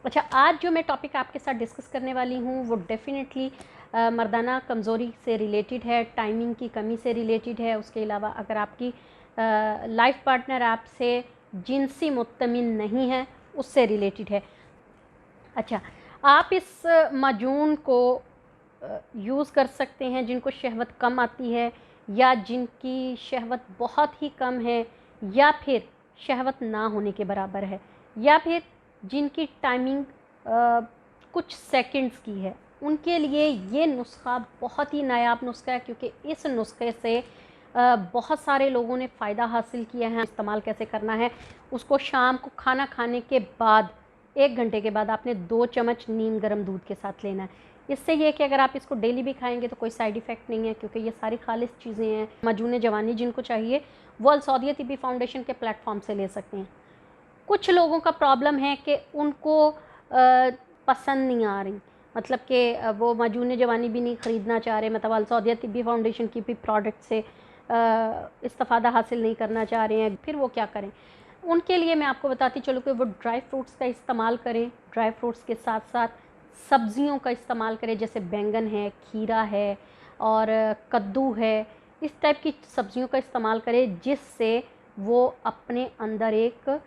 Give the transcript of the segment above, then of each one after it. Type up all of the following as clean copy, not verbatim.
अच्छा, आज जो मैं टॉपिक आपके साथ डिस्कस करने वाली हूँ वो डेफ़िनेटली मर्दाना कमज़ोरी से रिलेटेड है, टाइमिंग की कमी से रिलेटेड है। उसके अलावा अगर आपकी लाइफ पार्टनर आपसे जिनसी मुत्तमिन नहीं है, उससे रिलेटेड है। अच्छा, आप इस माजून को यूज़ कर सकते हैं जिनको शहवत कम आती है, या जिनकी शहवत बहुत ही कम है, या फिर शहवत ना होने के बराबर है, या फिर जिनकी टाइमिंग कुछ सेकंड्स की है। उनके लिए ये नुस्खा बहुत ही नायाब नुस्खा है, क्योंकि इस नुस्खे से बहुत सारे लोगों ने फ़ायदा हासिल किया है। इस्तेमाल कैसे करना है, उसको शाम को खाना खाने के बाद 1 घंटे के बाद आपने 2 चम्मच नीम गर्म दूध के साथ लेना है। इससे ये है कि अगर आप इसको डेली भी खाएंगे तो कोई साइड इफ़ेक्ट नहीं है, क्योंकि ये सारी खालिस चीज़ें हैं। माजून जवानी जिनको चाहिए वो अल सौदिया तिब्बी फाउंडेशन के प्लेटफॉर्म से ले सकते हैं। कुछ लोगों का प्रॉब्लम है कि उनको पसंद नहीं आ रही, मतलब कि वो माजून जवानी भी नहीं ख़रीदना चाह रहे, मतलब अल सौदिया तिब्बी फाउंडेशन की भी प्रोडक्ट से इस्तिफ़ादा हासिल नहीं करना चाह रहे हैं। फिर वो क्या करें? उनके लिए मैं आपको बताती चलूँ कि वो ड्राई फ्रूट्स का इस्तेमाल करें। ड्राई फ्रूट्स के साथ साथ सब्ज़ियों का इस्तेमाल करें, जैसे बैंगन है, खीरा है और कद्दू है। इस टाइप की सब्ज़ियों का इस्तेमाल करें, जिससे वो अपने अंदर एक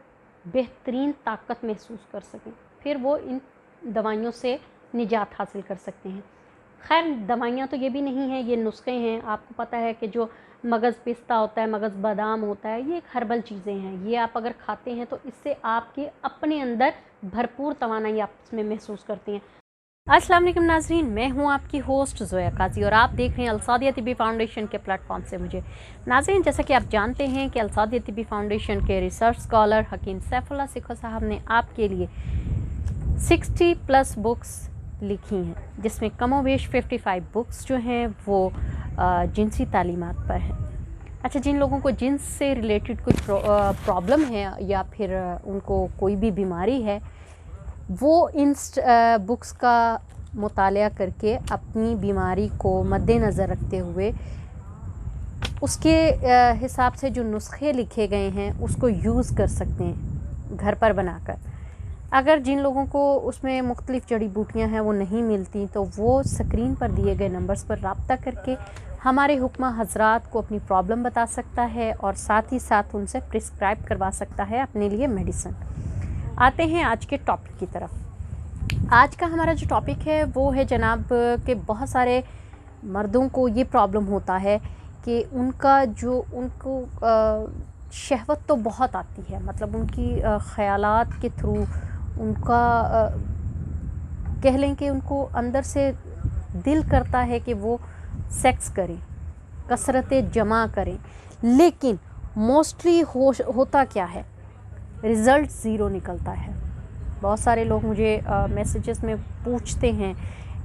बेहतरीन ताकत महसूस कर सकें। फिर वो इन दवाइयों से निजात हासिल कर सकते हैं। खैर, दवाइयाँ तो ये भी नहीं हैं, ये नुस्खे हैं। आपको पता है कि जो मगज़ पिस्ता होता है, मगज़ बादाम होता है, ये एक हर्बल चीज़ें हैं। ये आप अगर खाते हैं तो इससे आपके अपने अंदर भरपूर तवानाई आप इसमें महसूस करती हैं। अस्सलाम वालेकुम नाज़रीन, मैं हूं आपकी होस्ट ज़ोया काजी और आप देख रहे हैं अल सौदिया तिब्बी फाउंडेशन के प्लेटफॉर्म से मुझे। नाज़रीन, जैसा कि आप जानते हैं कि अल सौदिया तिब्बी फाउंडेशन के रिसर्च स्कॉलर हकीम सैफुल्लाह सिखो साहब ने आपके लिए 60+ बुक्स लिखी हैं, जिसमें कमोवेश 55 बुक्स जो हैं वो जिनसी तालीमात पर हैं। अच्छा, जिन लोगों को जिन्स से रिलेटेड कोई प्रॉब्लम है या फिर उनको कोई भी बीमारी है, वो इन बुक्स का मुतालिया करके अपनी बीमारी को मद्देनज़र रखते हुए उसके हिसाब से जो नुस्खे लिखे गए हैं उसको यूज़ कर सकते हैं घर पर बनाकर। अगर जिन लोगों को उसमें मुख्तलिफ़ जड़ी बूटियाँ हैं वो नहीं मिलती, तो वो स्क्रीन पर दिए गए नंबर्स पर रब्ता करके हमारे हुक्मा हज़रात को अपनी प्रॉब्लम बता सकता है और साथ ही साथ उनसे प्रिस्क्राइब करवा सकता है अपने लिए मेडिसिन। आते हैं आज के टॉपिक की तरफ। आज का हमारा जो टॉपिक है वो है जनाब कि बहुत सारे मर्दों को ये प्रॉब्लम होता है कि उनको शहवत तो बहुत आती है, मतलब उनकी ख़यालात के थ्रू उनका कह लें कि उनको अंदर से दिल करता है कि वो सेक्स करें, कसरतें जमा करें, लेकिन मोस्टली होता क्या है, रिज़ल्ट ज़ीरो निकलता है। बहुत सारे लोग मुझे मैसेजेस में पूछते हैं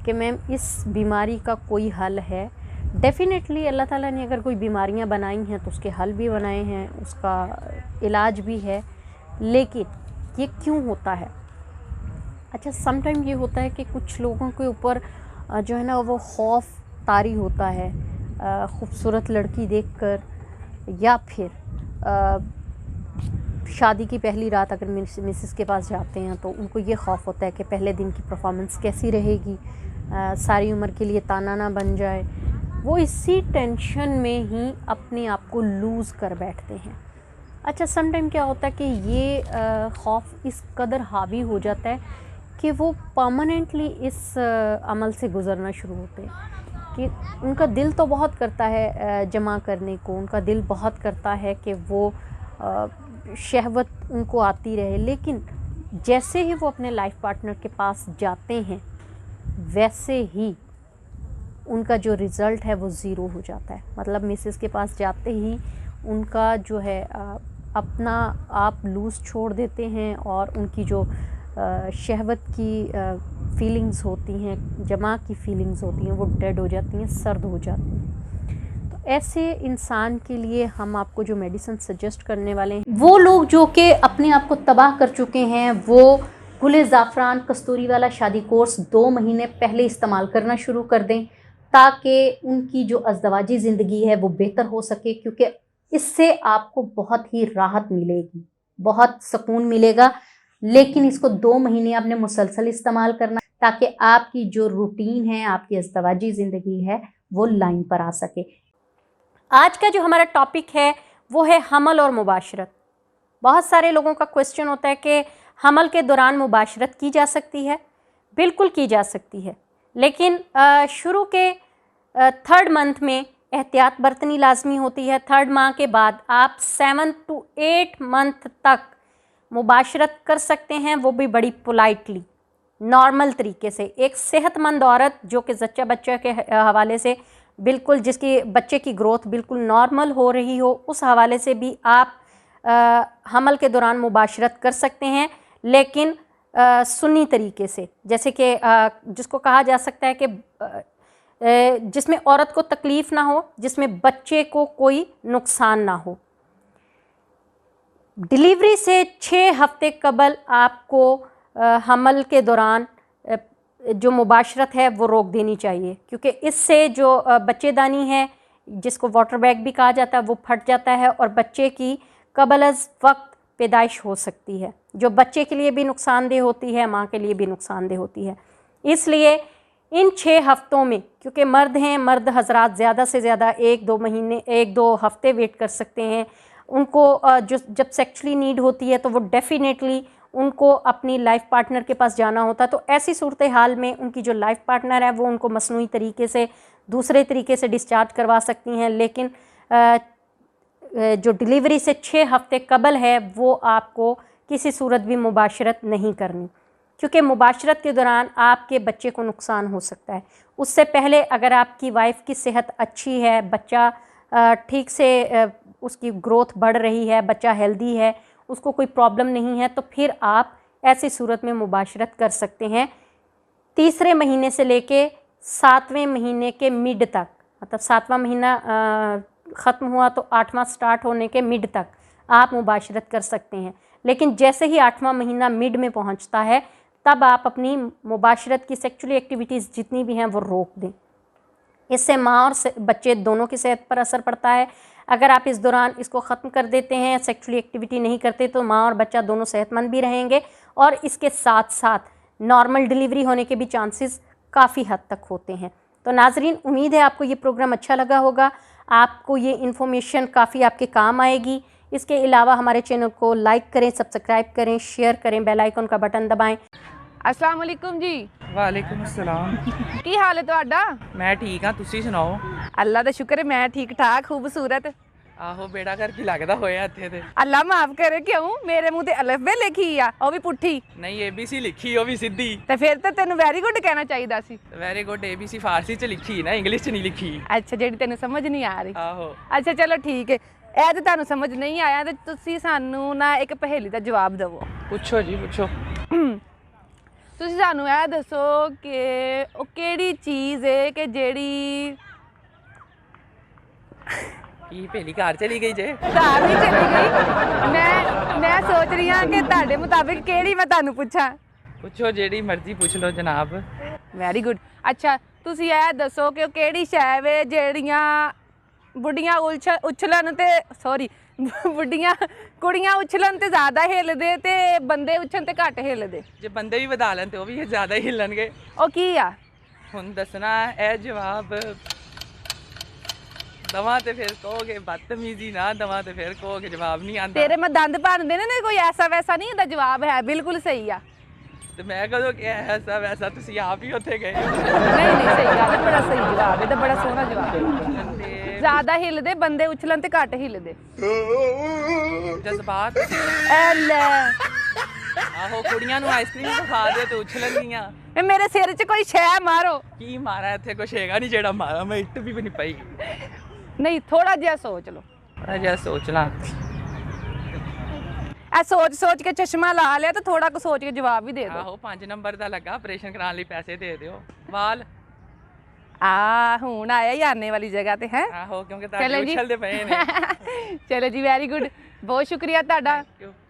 कि मैम इस बीमारी का कोई हल है? डेफ़िनेटली अल्लाह ताला ने अगर कोई बीमारियां बनाई हैं तो उसके हल भी बनाए हैं, उसका इलाज भी है, लेकिन ये क्यों होता है? अच्छा, समटाइम ये होता है कि कुछ लोगों के ऊपर जो है ना वो खौफ तारी होता है ख़ूबसूरत लड़की देखकर, या फिर शादी की पहली रात अगर मिसेस के पास जाते हैं तो उनको ये खौफ होता है कि पहले दिन की परफॉर्मेंस कैसी रहेगी, सारी उम्र के लिए ताना ना बन जाए। वो इसी टेंशन में ही अपने आप को लूज़ कर बैठते हैं। अच्छा, सम टाइम क्या होता है कि ये खौफ इस कदर हावी हो जाता है कि वो परमानेंटली इस अमल से गुज़रना शुरू होते हैं कि उनका दिल तो बहुत करता है जमा करने को, उनका दिल बहुत करता है कि वो शहवत उनको आती रहे, लेकिन जैसे ही वो अपने लाइफ पार्टनर के पास जाते हैं वैसे ही उनका जो रिज़ल्ट है वो ज़ीरो हो जाता है। मतलब मिसेस के पास जाते ही उनका जो है अपना आप लूज़ छोड़ देते हैं और उनकी जो शहवत की फीलिंग्स होती हैं, जमा की फीलिंग्स होती हैं, वो डेड हो जाती हैं, सर्द हो जाती हैं। तो ऐसे इंसान के लिए हम आपको जो मेडिसिन सजेस्ट करने वाले हैं, वो लोग जो कि अपने आप को तबाह कर चुके हैं, वो गुले ज़ाफ़रान कस्तूरी वाला शादी कोर्स 2 महीने पहले इस्तेमाल करना शुरू कर दें, ताकि उनकी जो अज़दवाजी ज़िंदगी है वो बेहतर हो सके, क्योंकि इससे आपको बहुत ही राहत मिलेगी, बहुत सुकून मिलेगा। लेकिन इसको 2 महीने आपने मुसलसल इस्तेमाल करना, ताकि आपकी जो रूटीन है, आपकी अज़दवाजी ज़िंदगी है, वो लाइन पर आ सके। आज का जो हमारा टॉपिक है वो है हमल और मुबाशरत। बहुत सारे लोगों का क्वेश्चन होता है कि हमल के दौरान मुबाशरत की जा सकती है। बिल्कुल की जा सकती है, लेकिन शुरू के 3rd मंथ में एहतियात बरतनी लाजमी होती है। 3rd माह के बाद आप 7 to 8 मंथ तक मुबाशरत कर सकते हैं, वो भी बड़ी पोलाइटली, नॉर्मल तरीके से। एक सेहतमंद औरत जो कि जच्चा बच्चा के हवाले से बिल्कुल, जिसकी बच्चे की ग्रोथ बिल्कुल नॉर्मल हो रही हो, उस हवाले से भी आप हमल के दौरान मुबाशरत कर सकते हैं, लेकिन सुन्नी तरीके से, जैसे कि जिसको कहा जा सकता है कि जिसमें औरत को तकलीफ़ ना हो, जिसमें बच्चे को कोई नुकसान ना हो। डिलीवरी से 6 हफ्ते कबल आपको हमल के दौरान जो मुबाशरत है वो रोक देनी चाहिए, क्योंकि इससे जो बच्चेदानी है, जिसको वाटर बैग भी कहा जाता है, वो फट जाता है और बच्चे की कबल अज़ वक्त पैदाइश हो सकती है, जो बच्चे के लिए भी नुकसानदेह होती है, माँ के लिए भी नुकसानदेह होती है। इसलिए इन 6 हफ्तों में, क्योंकि मर्द हैं, मर्द हजरात ज़्यादा से ज़्यादा 1-2 महीने, 1-2 हफ्ते वेट कर सकते हैं। उनको जो जब सेक्सुअली नीड होती है तो वो डेफिनेटली उनको अपनी लाइफ पार्टनर के पास जाना होता है। तो ऐसी सूरत हाल में उनकी जो लाइफ पार्टनर है वो उनको मसनूई तरीके से, दूसरे तरीके से डिस्चार्ज करवा सकती हैं, लेकिन जो डिलीवरी से 6 हफ्ते कबल है वो आपको किसी सूरत भी मुबाशरत नहीं करनी, क्योंकि मुबाशरत के दौरान आपके बच्चे को नुकसान हो सकता है। उससे पहले अगर आपकी वाइफ की सेहत अच्छी है, बच्चा ठीक से उसकी ग्रोथ बढ़ रही है, बच्चा हेल्दी है, उसको कोई प्रॉब्लम नहीं है, तो फिर आप ऐसी सूरत में मुबाशरत कर सकते हैं। 3रे महीने से लेके 7वें महीने के मिड तक, मतलब 7वां महीना ख़त्म हुआ तो 8वां स्टार्ट होने के मिड तक आप मुबाशरत कर सकते हैं। लेकिन जैसे ही 8वां महीना मिड में पहुंचता है, तब आप अपनी मुबाशरत की सेक्सुअली एक्टिविटीज़ जितनी भी हैं वो रोक दें। इससे माँ और बच्चे दोनों की सेहत पर असर पड़ता है। अगर आप इस दौरान इसको ख़त्म कर देते हैं, सेक्सुअली एक्टिविटी नहीं करते, तो माँ और बच्चा दोनों सेहतमंद भी रहेंगे और इसके साथ साथ नॉर्मल डिलीवरी होने के भी चांसेस काफ़ी हद तक होते हैं। तो नाजरीन, उम्मीद है आपको ये प्रोग्राम अच्छा लगा होगा, आपको ये इन्फॉर्मेशन काफ़ी आपके काम आएगी। इसके अलावा हमारे चैनल को लाइक करें, सब्सक्राइब करें, शेयर करें, बेल आइकन का बटन दबाएं। अस्सलाम वालेकुम जी। वालेकुम अस्सलाम। की हाल है तुहाडा? मैं ठीक हाँ, तुसी सुनाओ? अल्लाह दा शुक्र है मैं ठीक ठाक खूबसूरत। आहो बेड़ा घर की लगदा होया इत्थे ते। अल्लाह माफ करे, क्यों? मेरे मुंह ते अलिफ बे लिखी आ, ओ भी पुट्ठी। नहीं ABC लिखी ओ भी सीधी। ते फिर ते तेनू वेरी गुड कहना चाहिदा सी। वेरी गुड ABC फारसी च लिखी ना, इंग्लिश च नहीं लिखी। अच्छा, जेडी तेनू समझ नहीं आ रही। आहो। अच्छा चलो ठीक है, ਇਹ ਤੇ ਤੁਹਾਨੂੰ ਸਮਝ ਨਹੀਂ ਆਇਆ ਤੇ ਤੁਸੀਂ ਸਾਨੂੰ ਨਾ ਇੱਕ ਪहेली ਦਾ ਜਵਾਬ ਦਿਵੋ। ਪੁੱਛੋ ਜੀ ਪੁੱਛੋ। ਤੁਸੀਂ ਸਾਨੂੰ ਇਹ ਦੱਸੋ ਕਿ ਉਹ ਕਿਹੜੀ ਚੀਜ਼ ਹੈ ਕਿ ਜਿਹੜੀ ਕੀ ਭੇਲੀ ਘਰ ਚਲੀ ਗਈ ਜੇ? ਘਰ ਨਹੀਂ ਚਲੀ ਗਈ। ਮੈਂ ਸੋਚ ਰਹੀ ਹਾਂ ਕਿ ਤੁਹਾਡੇ ਮੁਤਾਬਿਕ ਕਿਹੜੀ ਮੈਂ ਤੁਹਾਨੂੰ ਪੁੱਛਾਂ। ਪੁੱਛੋ ਜਿਹੜੀ ਮਰਜ਼ੀ ਪੁੱਛ ਲਓ ਜਨਾਬ। Very good. ਅੱਛਾ ਤੁਸੀਂ ਇਹ ਦੱਸੋ ਕਿ ਉਹ ਕਿਹੜੀ ਸ਼ੈ ਵੇ ਜਿਹੜੀਆਂ ਬੁੱਢੀਆਂ ਉਛਲਣ ਤੇ ਸੌਰੀ ਬੁੱਢੀਆਂ ਕੁੜੀਆਂ ਉਛਲਣ ਤੇ ਜ਼ਿਆਦਾ ਹਿੱਲਦੇ ਤੇ ਬੰਦੇ ਉਛਲਣ ਤੇ ਘੱਟ ਹਿੱਲਦੇ। ਜੇ ਬੰਦੇ ਵੀ ਵਧਾ ਲੈਣ ਤੇ ਉਹ ਵੀ ਜ਼ਿਆਦਾ ਹੀ ਹਿੱਲਣਗੇ। ਉਹ ਕੀ ਆ? ਹੁਣ ਦੱਸਣਾ ਇਹ ਜਵਾਬ ਦਵਾਂ ਤੇ ਫਿਰ ਕਹੋਗੇ ਬਦਤਮੀਜ਼ੀ, ਨਾ ਦਵਾਂ ਤੇ ਫਿਰ ਕਹੋਗੇ ਜਵਾਬ ਨਹੀਂ ਆਂਦਾ। ਤੇਰੇ ਮੈਂ ਦੰਦ ਭੰਨਦੇ ਨੇ, ਕੋਈ ਐਸਾ ਵੈਸਾ ਨਹੀਂ ਇਹਦਾ ਜਵਾਬ ਹੈ, ਬਿਲਕੁਲ ਸਹੀ ਆ। ਤੇ ਮੈਂ ਕਦੋਂ ਕਿਹਾ ਐਸਾ ਵੈਸਾ, ਤੁਸੀਂ ਆਪ ਹੀ ਉੱਥੇ ਗਏ। ਨਹੀਂ ਸਹੀ ਗੱਲ ਹੈ, ਬੜਾ ਸਹੀ ਜਵਾਬ ਹੈ, ਤਾਂ ਬੜਾ ਸੋਹਣਾ ਜਵਾਬ ਹੈ। ਤੇ ਜ਼ਿਆਦਾ ਹਿੱਲਦੇ ਬੰਦੇ ਉਛਲਣ ਤੇ ਘੱਟ ਹਿੱਲਦੇ। ਜਜ਼ਬਾਤ। ਐ ਲੈ ਆਹੋ, ਕੁੜੀਆਂ ਨੂੰ ਆਈਸਕ੍ਰੀਮ ਖਾ ਦੇ ਤੇ ਉਛਲਣਗੀਆਂ। ਇਹ ਮੇਰੇ ਸਿਰ 'ਚ ਕੋਈ ਸ਼ੈ ਮਾਰੋ। ਕੀ ਮਾਰਾ? ਇੱਥੇ ਕੁਛ ਹੈਗਾ ਨਹੀਂ ਜਿਹੜਾ ਮਾਰਾ, ਮੈਂ ਇੱਟ ਵੀ ਨਹੀਂ ਪਈ। ਨਹੀਂ ਥੋੜਾ ਜਿਹਾ ਸੋਚ ਲਓ। ਥੋੜਾ ਜਿਹਾ ਸੋਚ ਲਾਂ। ਐ ਸੋਚ ਕੇ ਚਸ਼ਮਾ ਲਾ ਲਿਆ ਤਾਂ ਥੋੜਾ ਕੁ ਸੋਚ ਕੇ ਜਵਾਬ ਵੀ ਦੇ ਦਿਓ। ਆਹੋ 5 ਨੰਬਰ ਦਾ ਲੱਗਾ, ਆਪਰੇਸ਼ਨ ਕਰਾਉਣ ਲਈ ਪੈਸੇ ਦੇ ਦਿਓ। ਵਾਲ ਹੁਣ ਆਇਆ ਹੀ ਆਨੇ ਵਾਲੀ ਜਗ੍ਹਾ ਤੇ ਹੈ। ਆਹੋ, ਕਿਉਂਕਿ ਤੁਹਾਡੇ ਉਛਲਦੇ ਪਏ ਨੇ। ਚਲੋ ਜੀ, ਵੈਰੀ ਗੁੱਡ, ਬਹੁਤ ਸ਼ੁਕਰੀਆ ਤੁਹਾਡਾ।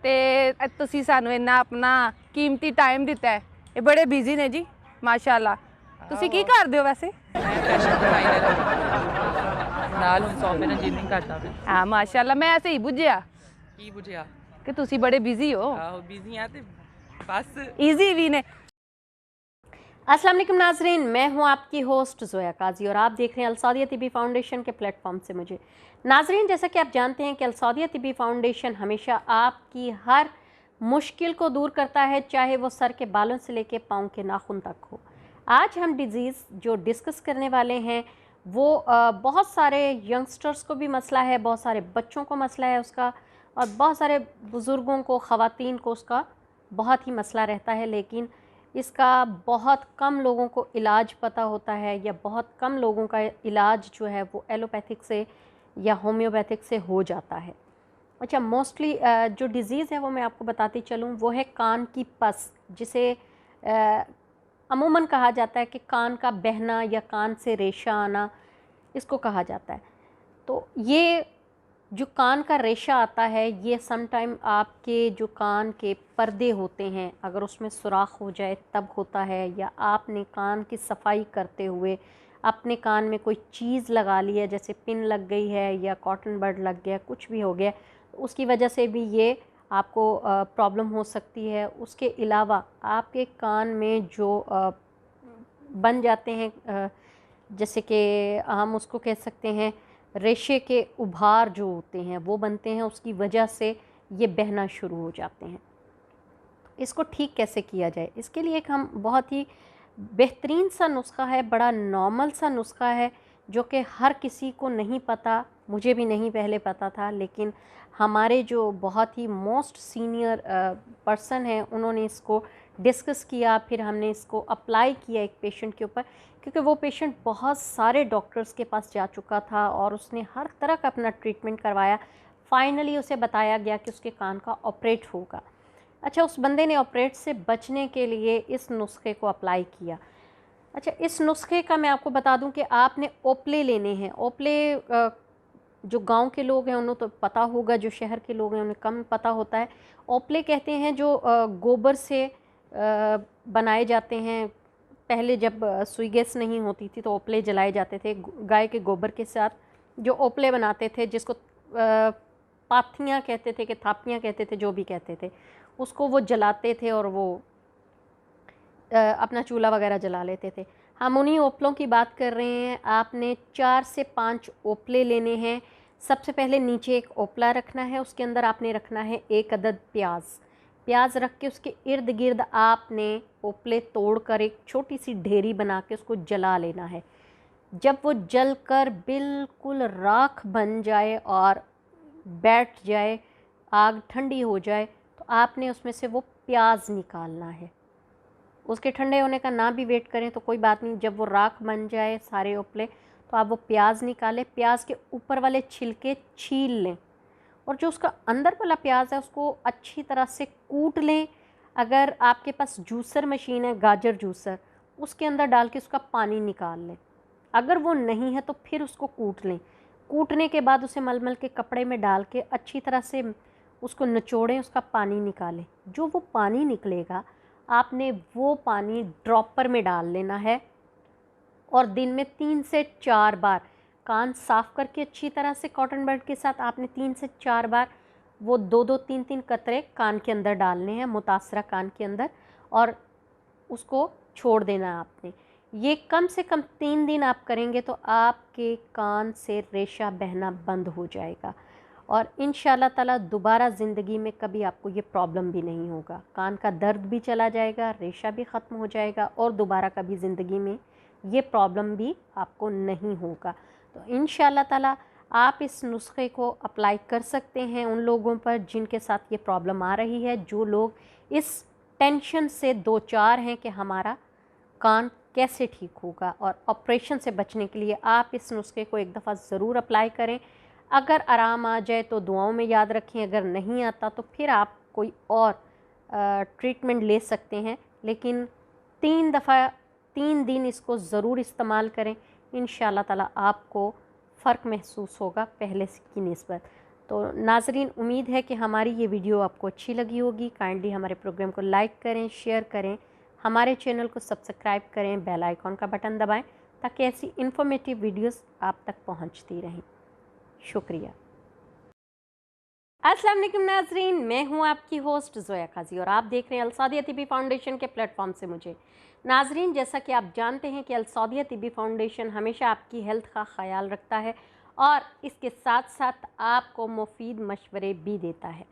ਤੇ ਤੁਸੀਂ ਸਾਨੂੰ ਇੰਨਾ ਆਪਣਾ ਕੀਮਤੀ ਟਾਈਮ ਦਿੱਤਾ ਹੈ। ਇਹ ਬੜੇ ਬਿਜ਼ੀ ਨੇ ਜੀ, ਮਾਸ਼ਾਅੱਲਾ। ਤੁਸੀਂ ਕੀ ਕਰਦੇ ਹੋ ਵੈਸੇ? ਫੈਸ਼ਨ ਡਿਜ਼ਾਈਨਰ ਨਾਲ ਹੁਣ ਸੌਫਟਵੇਅਰ ਇੰਜੀਨੀਅਰਿੰਗ ਕਰਦਾ ਪਿਆ। ਹਾਂ ਮਾਸ਼ਾਅੱਲਾ, ਮੈਂ ਐਸੇ ਹੀ ਬੁੱਝਿਆ। ਕੀ ਬੁਝਿਆ? ਕਿ ਤੁਸੀਂ ਬੜੇ ਬਿਜ਼ੀ ਹੋ। ਆਹੋ ਬਿਜ਼ੀ ਆ ਤੇ बस इजी भी ने। अस्सलाम वालेकुम नाजरीन, मैं हूं आपकी होस्ट ज़ोया काजी और आप देख रहे हैं अलसादिया तिबी फाउंडेशन के प्लेटफॉर्म से मुझे। नाजरीन, जैसा कि आप जानते हैं कि अलसादिया तिबी फाउंडेशन हमेशा आपकी हर मुश्किल को दूर करता है, चाहे वो सर के बालों से लेके पाँव के नाखून तक हो। आज हम डिज़ीज़ जो डिस्कस करने वाले हैं वो बहुत सारे यंगस्टर्स को भी मसला है, बहुत सारे बच्चों को मसला है उसका, और बहुत सारे बुज़ुर्गों को, ख़वातीन को उसका बहुत ही मसला रहता है, लेकिन इसका बहुत कम लोगों को इलाज पता होता है, या बहुत कम लोगों का इलाज जो है वो एलोपैथिक से या होम्योपैथिक से हो जाता है। अच्छा, मोस्टली जो डिज़ीज़ है वो मैं आपको बताती चलूँ, वो है कान की पस, जिसे अमूमन कहा जाता है कि कान का बहना या कान से रेशा आना, इसको कहा जाता है। तो ये जो कान का रेशा आता है, ये समटाइम आपके जो कान के पर्दे होते हैं, अगर उसमें सुराख हो जाए तब होता है, या आपने कान की सफाई करते हुए अपने कान में कोई चीज़ लगा ली है, जैसे पिन लग गई है या कॉटन बड लग गया, कुछ भी हो गया, उसकी वजह से भी ये आपको प्रॉब्लम हो सकती है। उसके अलावा आपके कान में जो बन जाते हैं, जैसे कि हम उसको कह सकते हैं रेशे के उभार जो होते हैं वो बनते हैं, उसकी वजह से ये बहना शुरू हो जाते हैं। इसको ठीक कैसे किया जाए, इसके लिए एक हम बहुत ही बेहतरीन सा नुस्खा है, बड़ा नॉर्मल सा नुस्खा है, जो कि हर किसी को नहीं पता, मुझे भी नहीं पहले पता था, लेकिन हमारे जो बहुत ही मोस्ट सीनियर पर्सन हैं उन्होंने इसको डिस्कस किया, फिर हमने इसको अप्लाई किया एक पेशेंट के ऊपर, क्योंकि वो पेशेंट बहुत सारे डॉक्टर्स के पास जा चुका था और उसने हर तरह का अपना ट्रीटमेंट करवाया। फाइनली उसे बताया गया कि उसके कान का ऑपरेट होगा। अच्छा, उस बंदे ने ऑपरेट से बचने के लिए इस नुस्खे को अप्लाई किया। अच्छा, इस नुस्खे का मैं आपको बता दूं कि आपने ओपले लेने हैं। ओपले जो गांव के लोग हैं उन्हें तो पता होगा, जो शहर के लोग हैं उन्हें कम पता होता है। ओपले कहते हैं जो गोबर से बनाए जाते हैं। पहले जब सुई गैस नहीं होती थी तो ओपले जलाए जाते थे, गाय के गोबर के साथ जो ओपले बनाते थे, जिसको पाथियाँ कहते थे कि थापियाँ कहते थे, जो भी कहते थे, उसको वो जलाते थे और वो अपना चूल्हा वगैरह जला लेते थे। हम उन्हीं ओपलों की बात कर रहे हैं। आपने 4 से 5 ओपले लेने हैं। सबसे पहले नीचे एक ओपला रखना है, उसके अंदर आपने रखना है 1 अदद प्याज रख के उसके इर्द गिर्द आपने ओपले तोड़कर एक छोटी सी ढेरी बना के उसको जला लेना है। जब वो जलकर बिल्कुल राख बन जाए और बैठ जाए, आग ठंडी हो जाए, तो आपने उसमें से वो प्याज निकालना है। उसके ठंडे होने का ना भी वेट करें तो कोई बात नहीं, जब वो राख बन जाए सारे उपले, तो आप वो प्याज निकालें। प्याज के ऊपर वाले छिलके छील लें और जो उसका अंदर वाला प्याज है उसको अच्छी तरह से कूट लें। अगर आपके पास जूसर मशीन है, गाजर जूसर, उसके अंदर डाल के उसका पानी निकाल लें। अगर वो नहीं है तो फिर उसको कूट लें। कूटने के बाद उसे मलमल के कपड़े में डाल के अच्छी तरह से उसको निचोड़ें, उसका पानी निकालें। जो वो पानी निकलेगा आपने वो पानी ड्रॉपर में डाल लेना है और दिन में 3 से 4 बार कान साफ़ करके अच्छी तरह से कॉटन बड के साथ आपने 3 से 4 बार वो 2-2, 3-3 कतरे कान के अंदर डालने हैं, मुतासरा कान के अंदर, और उसको छोड़ देना है आपने। ये कम से कम 3 दिन आप करेंगे तो आपके कान से रेशा बहना बंद हो जाएगा और इंशाल्लाह ताला दोबारा ज़िंदगी में कभी आपको ये प्रॉब्लम भी नहीं होगा। कान का दर्द भी चला जाएगा, रेशा भी ख़त्म हो जाएगा और दोबारा कभी ज़िंदगी में ये प्रॉब्लम भी आपको नहीं होगा। तो इंशाल्लाह ताला आप इस नुस्खे को अप्लाई कर सकते हैं उन लोगों पर जिनके साथ ये प्रॉब्लम आ रही है, जो लोग इस टेंशन से दो चार हैं कि हमारा कान कैसे ठीक होगा। और ऑपरेशन से बचने के लिए आप इस नुस्खे को एक दफ़ा ज़रूर अप्लाई करें। अगर आराम आ जाए तो दुआओं में याद रखें, अगर नहीं आता तो फिर आप कोई और ट्रीटमेंट ले सकते हैं, लेकिन 3 दिन इसको ज़रूर इस्तेमाल करें। इंशाल्लाह ताला आपको फ़र्क महसूस होगा पहले की निस्बत। तो नाज़रीन, उम्मीद है कि हमारी ये वीडियो आपको अच्छी लगी होगी। काइंडली हमारे प्रोग्राम को लाइक करें, शेयर करें, हमारे चैनल को सब्सक्राइब करें, बेल आइकॉन का बटन दबाएं ताकि ऐसी इन्फॉर्मेटिव वीडियोस आप तक पहुंचती रहें। शुक्रिया। अस्सलाम वालेकुम नाजरीन, मैं हूं आपकी होस्ट ज़ोया काजी और आप देख रहे हैं अलसादिया तिब्बी फाउंडेशन के प्लेटफॉर्म से मुझे। नाजरीन, जैसा कि आप जानते हैं कि अलसादिया तिब्बी फाउंडेशन हमेशा आपकी हेल्थ का ख्याल रखता है और इसके साथ साथ आपको मुफीद मशवरे भी देता है।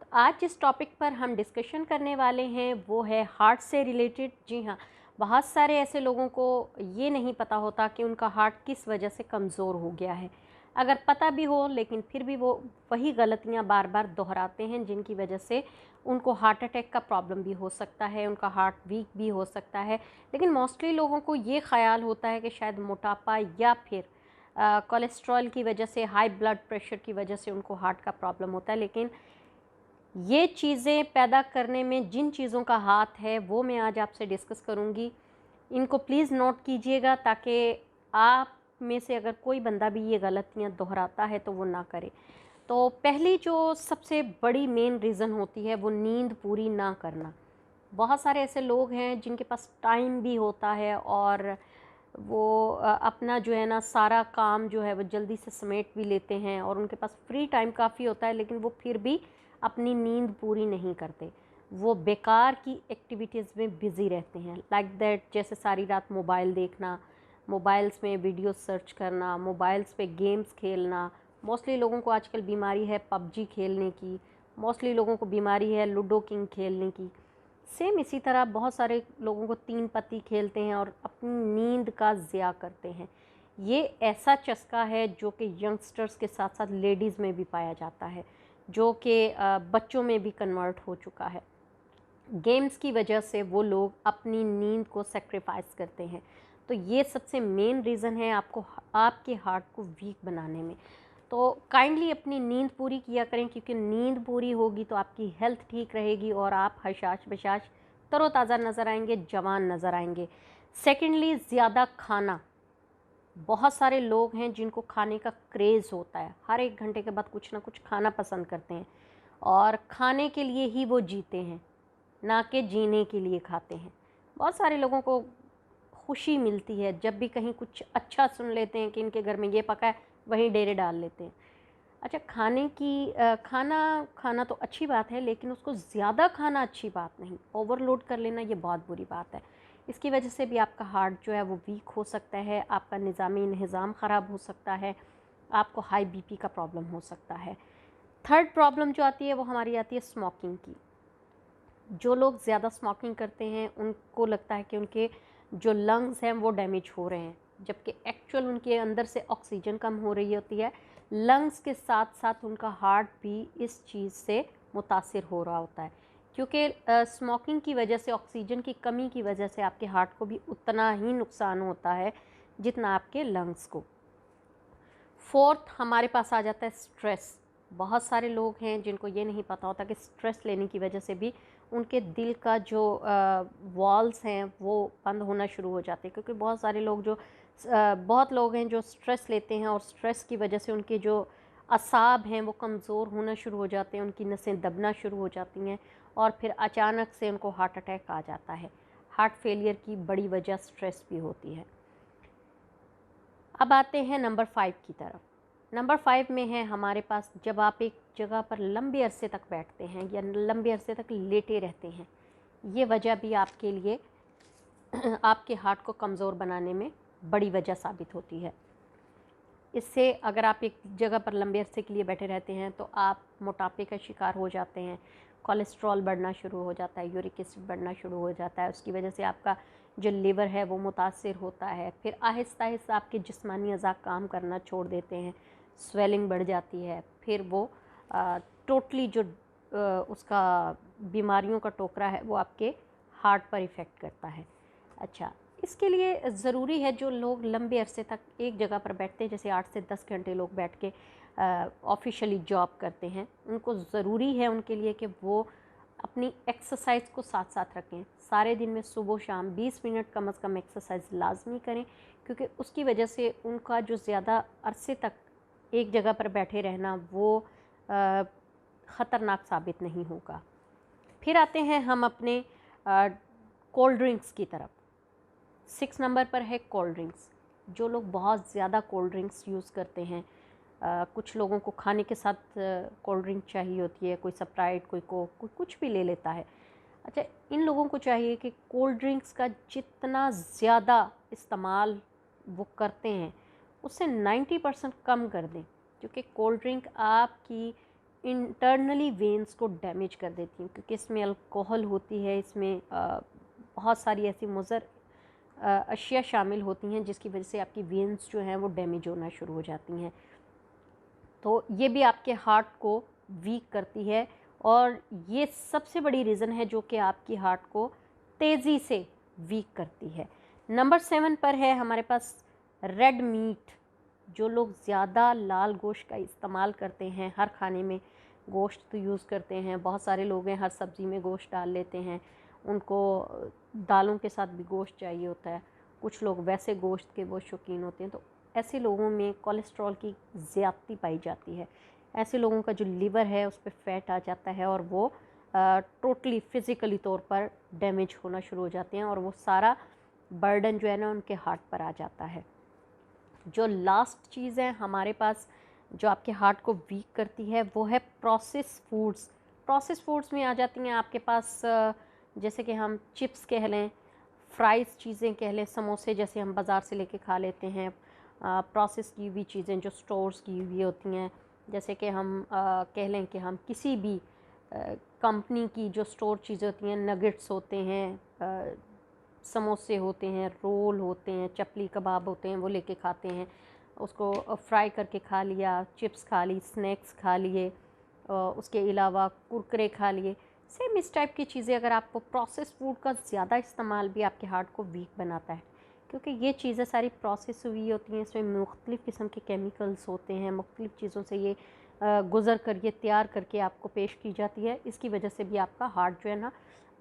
तो आज जिस टॉपिक पर हम डिस्कशन करने वाले हैं वो है हार्ट से रिलेटेड। जी हाँ, बहुत सारे ऐसे लोगों को ये नहीं पता होता कि उनका हार्ट किस वजह से कमज़ोर हो गया है। अगर पता भी हो लेकिन फिर भी वो वही गलतियां बार बार दोहराते हैं, जिनकी वजह से उनको हार्ट अटैक का प्रॉब्लम भी हो सकता है, उनका हार्ट वीक भी हो सकता है। लेकिन मोस्टली लोगों को ये ख्याल होता है कि शायद मोटापा या फिर कोलेस्ट्रॉल की वजह से, हाई ब्लड प्रेशर की वजह से उनको हार्ट का प्रॉब्लम होता है। लेकिन ये चीज़ें पैदा करने में जिन चीज़ों का हाथ है वो मैं आज आपसे डिस्कस करूँगी। इनको प्लीज़ नोट कीजिएगा ताकि आप में से अगर कोई बंदा भी ये गलतियाँ दोहराता है तो वो ना करे। तो पहली जो सबसे बड़ी मेन रीज़न होती है वो नींद पूरी ना करना। बहुत सारे ऐसे लोग हैं जिनके पास टाइम भी होता है और वो अपना जो है ना सारा काम जो है वो जल्दी से समेट भी लेते हैं और उनके पास फ्री टाइम काफ़ी होता है, लेकिन वो फिर भी अपनी नींद पूरी नहीं करते। वो बेकार की एक्टिविटीज़ में बिज़ी रहते हैं, लाइक दैट, जैसे सारी रात मोबाइल देखना, मोबाइल्स में वीडियो सर्च करना, मोबाइल्स पे गेम्स खेलना। मोस्टली लोगों को आजकल बीमारी है पबजी खेलने की, मोस्टली लोगों को बीमारी है लूडो किंग खेलने की। सेम इसी तरह बहुत सारे लोगों को तीन पत्ती खेलते हैं और अपनी नींद का ज़िया करते हैं। ये ऐसा चस्का है जो कि यंगस्टर्स के साथ साथ लेडीज़ में भी पाया जाता है, जो कि बच्चों में भी कन्वर्ट हो चुका है। गेम्स की वजह से वो लोग अपनी नींद को सेक्रीफाइस करते हैं। तो ये सबसे मेन रीज़न है आपके हार्ट को वीक बनाने में। तो काइंडली अपनी नींद पूरी किया करें, क्योंकि नींद पूरी होगी तो आपकी हेल्थ ठीक रहेगी और आप हशाश बशाश तरोताज़ा नज़र आएंगे, जवान नज़र आएंगे। सेकेंडली, ज़्यादा खाना। बहुत सारे लोग हैं जिनको खाने का क्रेज़ होता है, हर 1 घंटे के बाद कुछ ना कुछ खाना पसंद करते हैं और खाने के लिए ही वो जीते हैं, ना कि जीने के लिए खाते हैं। बहुत सारे लोगों को खुशी मिलती है जब भी कहीं कुछ अच्छा सुन लेते हैं कि इनके घर में ये पका है, वहीं डेरे डाल लेते हैं। अच्छा, खाना खाना तो अच्छी बात है, लेकिन उसको ज़्यादा खाना अच्छी बात नहीं। ओवरलोड कर लेना ये बहुत बुरी बात है। इसकी वजह से भी आपका हार्ट जो है वो वीक हो सकता है, आपका निज़ामी निज़ाम ख़राब हो सकता है, आपको हाई बीपी का प्रॉब्लम हो सकता है। थर्ड प्रॉब्लम जो आती है वो हमारी आती है स्मोकिंग की। जो लोग ज़्यादा स्मोकिंग करते हैं उनको लगता है कि उनके जो लंग्स हैं वो डैमेज हो रहे हैं, जबकि एक्चुअल उनके अंदर से ऑक्सीजन कम हो रही होती है। लंग्स के साथ साथ उनका हार्ट भी इस चीज़ से मुतासिर हो रहा होता है, क्योंकि स्मोकिंग की वजह से, ऑक्सीजन की कमी की वजह से आपके हार्ट को भी उतना ही नुकसान होता है जितना आपके लंग्स को। फोर्थ हमारे पास आ जाता है स्ट्रेस। बहुत सारे लोग हैं जिनको ये नहीं पता होता कि स्ट्रेस लेने की वजह से भी उनके दिल का जो वॉल्स हैं वो बंद होना शुरू हो जाते हैं, क्योंकि बहुत लोग हैं जो स्ट्रेस लेते हैं और स्ट्रेस की वजह से उनके जो असाब हैं वो कमज़ोर होना शुरू हो जाते हैं, उनकी नसें दबना शुरू हो जाती हैं और फिर अचानक से उनको हार्ट अटैक आ जाता है। हार्ट फेलियर की बड़ी वजह स्ट्रेस भी होती है। अब आते हैं नंबर 5 की तरफ। नंबर 5 में है हमारे पास, जब आप एक जगह पर लंबे अरसे तक बैठते हैं या लंबे अरसे तक लेटे रहते हैं, ये वजह भी आपके लिए आपके हार्ट को कमज़ोर बनाने में बड़ी वजह साबित होती है। इससे अगर आप एक जगह पर लंबे अरसे के लिए बैठे रहते हैं तो आप मोटापे का शिकार हो जाते हैं, कोलेस्ट्रॉल बढ़ना शुरू हो जाता है, यूरिक एसिड बढ़ना शुरू हो जाता है। उसकी वजह से आपका जो लिवर है वो मुतासिर होता है। फिर आहिस्ता आहिस्ता आपके जिस्मानी अज़ा काम करना छोड़ देते हैं, स्वेलिंग बढ़ जाती है। फिर वो टोटली जो उसका बीमारियों का टोकरा है वो आपके हार्ट पर इफ़ेक्ट करता है। अच्छा, इसके लिए ज़रूरी है, जो लोग लंबे अरसे तक एक जगह पर बैठते हैं, जैसे 8 से 10 घंटे लोग बैठ के ऑफिशियली जॉब करते हैं, उनको ज़रूरी है उनके लिए कि वो अपनी एक्सरसाइज को साथ साथ रखें। सारे दिन में सुबह शाम 20 मिनट कम से कम एक्सरसाइज लाजमी करें, क्योंकि उसकी वजह से उनका जो ज़्यादा अरसे तक एक जगह पर बैठे रहना वो ख़तरनाक साबित नहीं होगा। फिर आते हैं हम अपने कोल्ड ड्रिंक्स की तरफ। 6 नंबर पर है कोल्ड ड्रिंक्स। जो लोग बहुत ज़्यादा कोल्ड ड्रिंक्स यूज़ करते हैं कुछ लोगों को खाने के साथ कोल्ड ड्रिंक चाहिए होती है, कोई स्प्राइट, कोई कोक, कोई कुछ भी ले लेता है। अच्छा, इन लोगों को चाहिए कि कोल्ड ड्रिंक्स का जितना ज़्यादा इस्तेमाल वो करते हैं उससे 90% कम कर दें, क्योंकि कोल्ड ड्रिंक आपकी इंटरनली वेन्स को डैमेज कर देती हैं, क्योंकि इसमें अल्कोहल होती है, इसमें बहुत सारी ऐसी मुज़र अशिया शामिल होती हैं जिसकी वजह से आपकी वेन्स जो हैं वो डैमेज होना शुरू हो जाती हैं। तो ये भी आपके हार्ट को वीक करती है, और ये सबसे बड़ी रीज़न है जो कि आपकी हार्ट को तेज़ी से वीक करती है। नंबर 7 पर है हमारे पास रेड मीट। जो लोग ज़्यादा लाल गोश्त का इस्तेमाल करते हैं, हर खाने में गोश्त तो यूज़ करते हैं, बहुत सारे लोग हैं हर सब्ज़ी में गोश्त डाल लेते हैं, उनको दालों के साथ भी गोश्त चाहिए होता है, कुछ लोग वैसे गोश्त के वो शौकीन होते हैं, तो ऐसे लोगों में कोलेस्ट्रॉल की ज़्यादती पाई जाती है। ऐसे लोगों का जो लिवर है उस पर फैट आ जाता है और वो टोटली फ़िज़िकली तौर पर डैमेज होना शुरू हो जाते हैं, और वो सारा बर्डन जो है ना उनके हार्ट पर आ जाता है। जो लास्ट चीज़ है हमारे पास जो आपके हार्ट को वीक करती है वो है प्रोसेस फूड्स। प्रोसेस फूड्स में आ जाती हैं आपके पास जैसे कि हम चिप्स कह लें, फ्राइज़ चीज़ें कह लें, समोसे जैसे हम बाज़ार से लेके खा लेते हैं, प्रोसेस की हुई चीज़ें जो स्टोर्स की हुई होती हैं, जैसे कि हम कह लें कि हम किसी भी कंपनी की जो स्टोर चीज़ें होती हैं, नगेट्स होते हैं, समोसे होते हैं, रोल होते हैं, चपली कबाब होते हैं, वो लेके खाते हैं, उसको फ्राई करके खा लिया, चिप्स खा ली, स्नैक्स खा लिए, उसके अलावा कुरकुरे खा लिए। सेम इस टाइप की चीज़ें, अगर आपको प्रोसेस फूड का ज़्यादा इस्तेमाल भी आपके हार्ट को वीक बनाता है, क्योंकि ये चीज़ें सारी प्रोसेस हुई होती हैं, इसमें मुख्तलिफ़ किस्म के केमिकल्स होते हैं, मुख्तलिफ़ चीज़ों से ये गुज़र कर ये तैयार करके आपको पेश की जाती है। इसकी वजह से भी आपका हार्ट जो है ना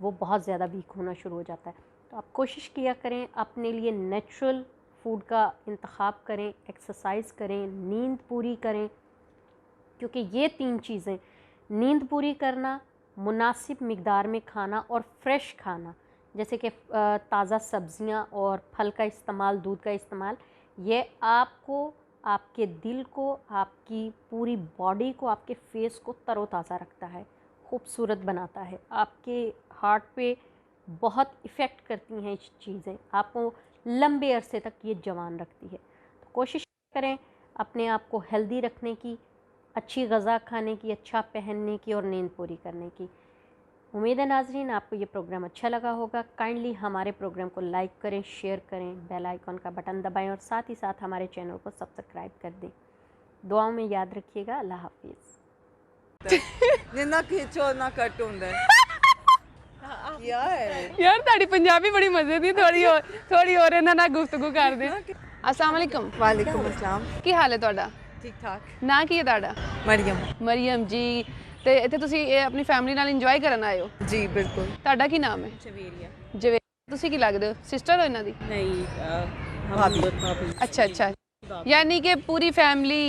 वो बहुत ज़्यादा वीक होना शुरू हो जाता है। तो आप कोशिश किया करें, अपने लिए नेचुरल फूड का इंतखाब करें, एक्सरसाइज करें, नींद पूरी करें, क्योंकि ये 3 चीज़ें, नींद पूरी करना, मुनासिब मिक़दार में खाना और फ्रेश खाना, जैसे कि ताज़ा सब्ज़ियाँ और फल का इस्तेमाल, दूध का इस्तेमाल, ये आपको, आपके दिल को, आपकी पूरी बॉडी को, आपके फेस को तरोताज़ा रखता है, खूबसूरत बनाता है, आपके हार्ट पे बहुत इफ़ेक्ट करती हैं ये चीज़ें, आपको लंबे अरसे तक ये जवान रखती है। तो कोशिश करें अपने आप को हेल्दी रखने की, अच्छी ग़ज़ा खाने की, अच्छा पहनने की और नींद पूरी करने की। उम्मीद है नाज़रीन आपको ये प्रोग्राम अच्छा लगा होगा। काइंडली हमारे प्रोग्राम को लाइक करें, शेयर करें, बेल आइकॉन का बटन दबाएं और साथ ही साथ हमारे चैनल को सब्सक्राइब कर दें। दुआओं में याद रखिएगा। अल्लाह हाफिज़। जिन्ना खींचो ना कट ਹੁੰਦਾ यार ਤੁਹਾਡੀ ਪੰਜਾਬੀ ਬੜੀ ਮਜ਼ੇ ਦੀ, ਥੋੜੀ ਹੋਰ ਇਹਨਾਂ ਨਾਲ ਗੁਫ਼ਤਗੂ ਕਰਦੇ ਹਾਂ। अस्सलाम वालेकुम। वालेकुम अस्सलाम। ਕੀ ਹਾਲ ਹੈ ਤੁਹਾਡਾ? ठीक ठाक। ਨਾਂ ਕੀ ਹੈ ਤੁਹਾਡਾ? मरियम। ਮਰੀਮ ਜੀ। ਤੇ ਇੱਥੇ ਤੁਸੀਂ ਆਪਣੀ ਫੈਮਿਲੀ ਨਾਲ ਇੰਜੋਏ ਕਰਨ ਆਏ ਹੋ? जी बिल्कुल। ਤੁਹਾਡਾ ਕੀ ਨਾਮ ਹੈ? शबीरिया। ਜਵੇ ਤੁਸੀਂ ਕੀ ਲੱਗਦੇ ਹੋ? ਸਿਸਟਰ ਹੋ ਇਹਨਾਂ ਦੀ? नहीं भाभी। अच्छा अच्छा, यानी कि पूरी फैमिली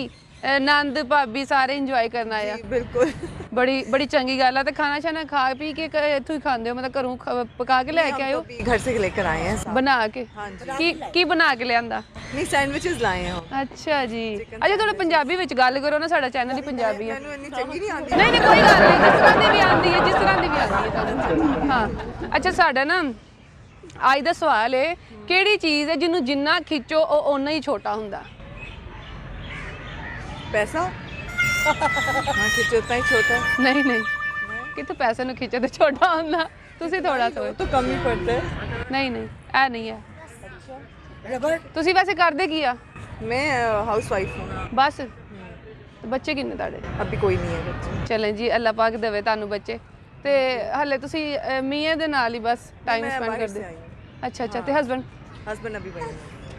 नंद भाभी सारे इंजॉय करना आया। बिल्कुल। बड़ी चंगी गल है। तो खाना शाना खा पी के इत्थों ही खांदे हो, मतलब घरों पका के लेके आए हो? घर से लेकर आए हैं साथ। बना के? हाँ जी। की बना के लियांदा? नहीं सैंडविचेस लाए हैं हम। अच्छा जी। अच्छा थोड़ा पंजाबी विच गल करो ना, साडा चैनल ही पंजाबी है। मैनू इतनी चंगी नहीं आती। नहीं नहीं कोई गल नहीं, जिस तरह दी भी आंदी है, जिस तरह दी भी आंदी है। हाँ अच्छा, साडा ना ਅੱਜ ਦਾ ਸਵਾਲ ਹੈ, ਕਿਹੜੀ ਚੀਜ਼ ਹੈ ਜਿਹਨੂੰ ਜਿੰਨਾ ਖਿੱਚੋ ਉਹ ਓਨਾ ਹੀ ਛੋਟਾ ਹੁੰਦਾ? पैसा। हाँ खींचो उतना ही छोटा। नहीं नहीं, कितने पैसे ਨੂੰ ਖਿੱਚੋ ਤੇ ਛੋਟਾ ਹੁੰਦਾ? ਤੁਸੀਂ ਥੋੜਾ ਸੋਚ। तो कम ही पड़ता है। नहीं नहीं ਇਹ नहीं है। रबर। ਤੁਸੀਂ ਵੈਸੇ ਕਰਦੇ ਕੀ ਆ? मैं हाउस वाइफ हूँ। ਬਸ ਤੇ ਬੱਚੇ ਕਿੰਨੇ ਤੁਹਾਡੇ? अभी कोई नहीं है बच्चे। ਚਲੇ ਜੀ, ਅੱਲਾਹ ਪਾਕ ਦੇਵੇ ਤੁਹਾਨੂੰ ਬੱਚੇ। ਤੇ ਹਲੇ ਤੁਸੀਂ ਮੀਆਂ ਦੇ ਨਾਲ ਹੀ ਬਸ ਟਾਈਮ मैं ਸਪੈਂਡ बाहर से ਕਰਦੇ? आई हूँ। ਅੱਛਾ ਅੱਛਾ, ਤੇ ਹਸਬੰਡ? हस्बैंड अभी वही है।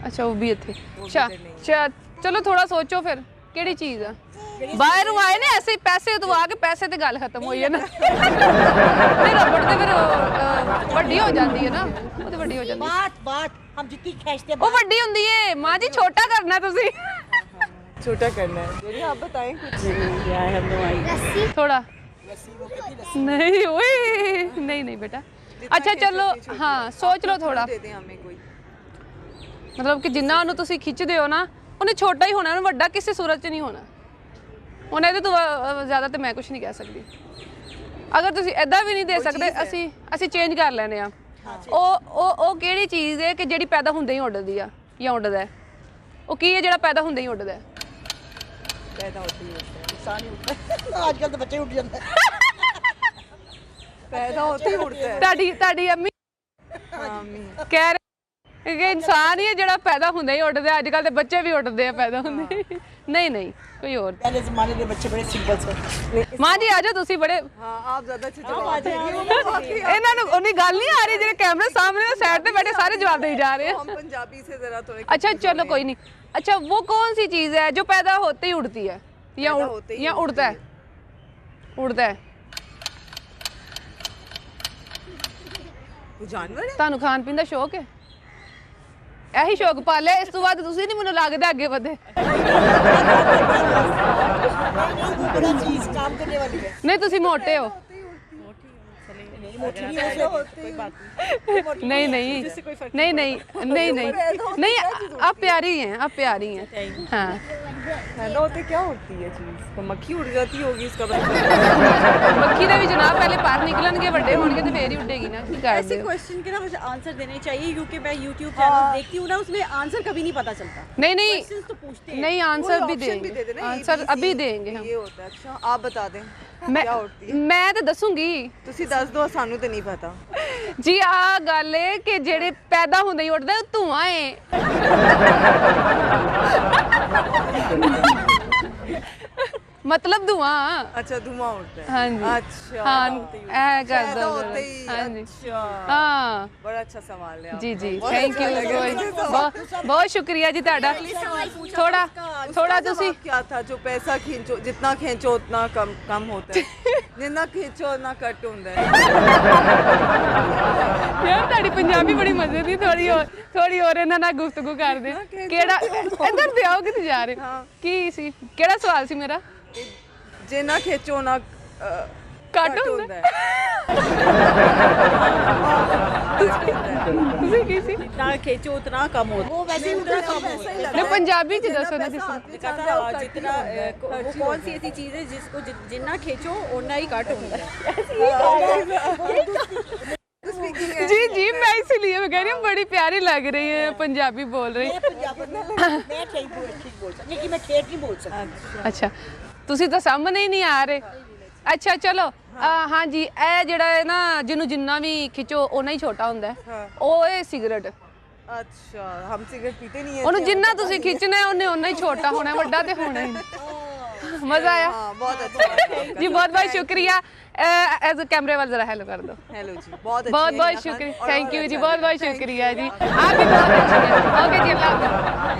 ਅੱਛਾ ਉਹ ਵੀ ਇੱਥੇ। भी ਅੱਛਾ इधर नहीं है। ਅੱਛਾ, ਚਲੋ ਥੋੜਾ ਸੋਚੋ ਫਿਰ ਕਿਹੜੀ ਚੀਜ਼ ਆ? ਬਾਹਰੋਂ ਆਏ ਨੇ ਐਸੇ ਪੈਸੇ ਤੋਂ ਆ ਕੇ ਪੈਸੇ ਤੇ ਗੱਲ ਖਤਮ ਹੋਈ ਹੈ ਨਾ। ਫਿਰ ਰਬੜ ਤੇ ਫਿਰ ਵੱਡੀ ਹੋ ਜਾਂਦੀ ਹੈ ਨਾ, ਉਹ ਤੇ ਵੱਡੀ ਹੋ ਜਾਂਦੀ ਹੈ। बात हम जितनी खींचते ਉਹ ਵੱਡੀ ਹੁੰਦੀ ਏ ਮਾਂ ਜੀ, ਛੋਟਾ ਕਰਨਾ ਤੁਸੀਂ छोटा करना है। दीदी आप बताएं कुछ। थोड़ा नहीं ओए नहीं नहीं बेटा। अच्छा चलो हाँ सोच लो थोड़ा, दे दें हमें कोई। मतलब कि जिन्ना ਉਹਨੂੰ ਤੁਸੀਂ ਖਿੱਚਦੇ ਹੋ ਨਾ ਉਹਨੇ ਛੋਟਾ ਹੀ ਹੋਣਾ, ਵੱਡਾ ਕਿਸੇ ਸੂਰਤ 'ਚ ਨਹੀਂ ਹੋਣਾ। ਹੁਣ ਇਹਦੇ ਤੋਂ ਜ਼ਿਆਦਾ ਤੇ ਮੈਂ ਕੁਝ ਨਹੀਂ ਕਹਿ ਸਕਦੀ। ਅਗਰ ਤੁਸੀਂ ਐਦਾਂ ਵੀ ਨਹੀਂ ਦੇ ਸਕਦੇ ਅਸੀਂ ਚੇਂਜ ਕਰ ਲੈਨੇ ਆ। ਉਹ ਕਿਹੜੀ ਚੀਜ਼ ਹੈ ਕਿ ਜਿਹੜੀ ਪੈਦਾ ਹੁੰਦੇ ਹੀ ਉੱਡਦੀ ਆ ਜਾਂ ਉੱਡਦਾ ਹੈ? ਉਹ ਕੀ ਹੈ ਜਿਹੜਾ ਪੈਦਾ ਹੁੰਦੇ ਹੀ ਉੱਡਦਾ ਹੈ? पैदा होते ही इंसान ही उठता है। आजकल तो बच्चे उठ जाते हैं। पैदा होते ही उठते हैं। ਤੁਹਾਡੀ ਅੰਮੀ ਕਹਿ ਰਹੇ ਕਿ ਇਨਸਾਨ ਹੀ ਹੈ ਜਿਹੜਾ ਪੈਦਾ ਹੁੰਦਾ ਹੀ ਉੱਡਦਾ। ਅੱਜ ਕੱਲ ਦੇ ਬੱਚੇ ਵੀ ਉੱਡਦੇ ਆ ਪੈਦਾ ਹੁੰਦੇ। ਨਹੀਂ ਕੋਈ और। पहले जमाने के बच्चे बड़े सिंपल थे। माँ जी आ जाओ, तुसी बड़े हाँ आप ज्यादा अच्छे जवाब देंगे। ਇਹਨਾਂ ਨੂੰ ਉਨੀ ਗੱਲ ਨਹੀਂ ਆ ਰਹੀ ਜਿਹੜੇ ਕੈਮਰੇ ਸਾਹਮਣੇ ਸਾਈਡ ਤੇ बैठे सारे जवाब दे जा रहे हैं। हम पंजाबी से जरा थोड़े। अच्छा चलो कोई नहीं। अच्छा वो कौन सी चीज है जो पैदा होते ही उड़ती है या उड़ता है? उड़ता है। वो जानवर है। ਤੁਹਾਨੂੰ ਖਾਣ ਪੀਣ ਦਾ ਸ਼ੌਕ ਹੈ? ਇਹੀ ਸ਼ੌਕ ਪਾਲਿਆ, ਇਸ ਤੋਂ ਬਾਅਦ ਤੁਸੀਂ ਨਹੀਂ ਮੈਨੂੰ ਲੱਗਦਾ ਅੱਗੇ ਵਧੇ। बड़ा चीज काम करने वाली है। ਨਹੀਂ ਤੁਸੀਂ ਮੋਟੇ ਹੋ। नहीं आप प्यारी हैं, आप प्यारी हैं। हाँ पैदा होते क्या उड़ती है चीज? तो मक्खी उड़ जाती होगी इसका मक्खी ਦਾ ਵੀ ਜਨਾਬ ਪਹਿਲੇ ਪਰ ਨਿਕਲਣਗੇ, ਵੱਡੇ ਹੋਣਗੇ ਤੇ ਫੇਰ ਹੀ ਉੱਡੇਗੀ ना। ਕੀ ਕਰਦੇ ऐसे हो? क्वेश्चन के ना मुझे आंसर देने चाहिए क्योंकि मैं YouTube चैनल देखती हूँ ना, उसमें आंसर कभी नहीं पता चलता। नहीं क्वेश्चंस तो पूछते हैं। नहीं आंसर भी ऑप्शन भी दे देंगे, देना, आंसर ABC अभी देंगे हम। ये होता है। अच्छा आप बता दें मैं क्या उड़ती है? मैं तो दसूंगी ਤੁਸੀਂ ਦੱਸ ਦਿਓ, ਸਾਨੂੰ ਤੇ ਨਹੀਂ ਪਤਾ। ਜੀ। ਆ ਗੱਲ ਹੈ ਕਿ ਜਿਹੜੇ ਪੈਦਾ ਹੁੰਦੇ ਹੀ ਉੱਡਦੇ ਉਹ ਧੂਆਂ ਹੈ। मतलब धुआं। अच्छा धुआं उड़ता है। हाँ जी। अच्छा हाँ ऐ कर पैदा दो। होते ही। हाँ जी। अच्छा हाँ बड़ा अच्छा सवाल है जी जी बहुत थैंक अच्छा लगा। यू, बहुत शुक्रिया जी ਤੁਹਾਡਾ। थोड़ा उसका ਤੁਸੀਂ जवाब क्या था? जो पैसा खींचो, जितना खींचो उतना कम होता है। जितना खींचो उतना कट होता है। ਯਾਰ ਤੁਹਾਡੀ ਪੰਜਾਬੀ ਬੜੀ ਮਜ਼ੇ ਦੀ। ਥੋੜੀ ਹੋਰ ਇਹਨਾਂ ਨਾਲ ਗੁਫ਼ਤਗੂ ਕਰਦੇ। ਕਿਹੜਾ ਇੱਧਰ ਤੇ ਆਓ, ਕਿੱਥੇ ਜਾ ਰਹੇ? ਕੀ ਸੀ, ਕਿਹੜਾ ਸਵਾਲ ਸੀ ਮੇਰਾ? जितना खींचो ना ਕੱਟ ਹੁੰਦਾ ਹੈ। ਤੁਸੀਂ ਕੀ ਸੀ? जितना खींचो उतना कम होता है। वो वैसे ही उतना कम होता है। ਨਹੀਂ ਪੰਜਾਬੀ ਚ ਦੱਸो ना ਤੁਸੀਂ। जितना वो कौन सी ऐसी चीज है जिसको जितना खींचो उतना ही कट होता है। जी जी मैं इसीलिए मैं कह रही हूँ बड़ी प्यारी लग रही है, पंजाबी बोल रही। मैं ठीक बोल सकती, लेकिन मैं ठेठ नहीं बोल सकती। अच्छा ਤੁਸੀਂ ਤਾਂ ਸਾਹਮਣੇ ਹੀ ਨਹੀਂ ਆ ਰਹੇ। ਅੱਛਾ ਚਲੋ ਹਾਂ ਜੀ, ਇਹ ਜਿਹੜਾ ਹੈ ਨਾ ਜਿਹਨੂੰ ਜਿੰਨਾ ਵੀ ਖਿੱਚੋ ਓਨਾ ਹੀ ਛੋਟਾ ਹੁੰਦਾ ਹੈ, ਉਹ ਇਹ ਸਿਗਰਟ। अच्छा हम सिगरेट पीते नहीं है। ਉਹਨੂੰ ਜਿੰਨਾ ਤੁਸੀਂ ਖਿੱਚਣਾ ਹੈ ਉਹਨੇ ਓਨਾ ਹੀ ਛੋਟਾ ਹੋਣਾ, ਵੱਡਾ ਤੇ ਹੋਣਾ ਹੀ ਨਹੀਂ। ਮਜ਼ਾ ਆਇਆ? हाँ बहुत अच्छा। जी बहुत बहुत शुक्रिया। एज कैमरे वाले जरा हेलो कर दो। हेलो जी बहुत बहुत बहुत शुक्रिया, थैंक यू जी, बहुत बहुत शुक्रिया जी, आप भी बहुत अच्छी हैं। ओके जी, अल्लाह हाफ़िज़।